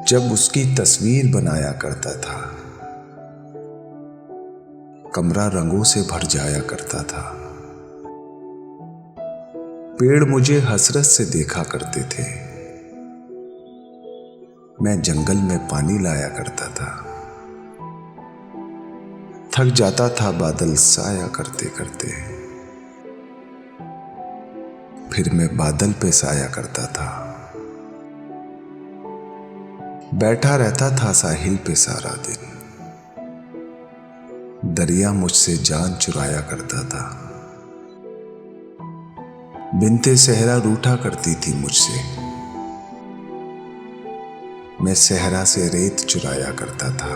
जब उसकी तस्वीर बनाया करता था, कमरा रंगों से भर जाया करता था। पेड़ मुझे हसरत से देखा करते थे, मैं जंगल में पानी लाया करता था। थक जाता था बादल साया करते करते, फिर मैं बादल पे साया करता था। बैठा रहता था साहिल पे सारा दिन, दरिया मुझसे जान चुराया करता था। बिनते सहरा रूठा करती थी मुझसे, मैं सहरा से रेत चुराया करता था।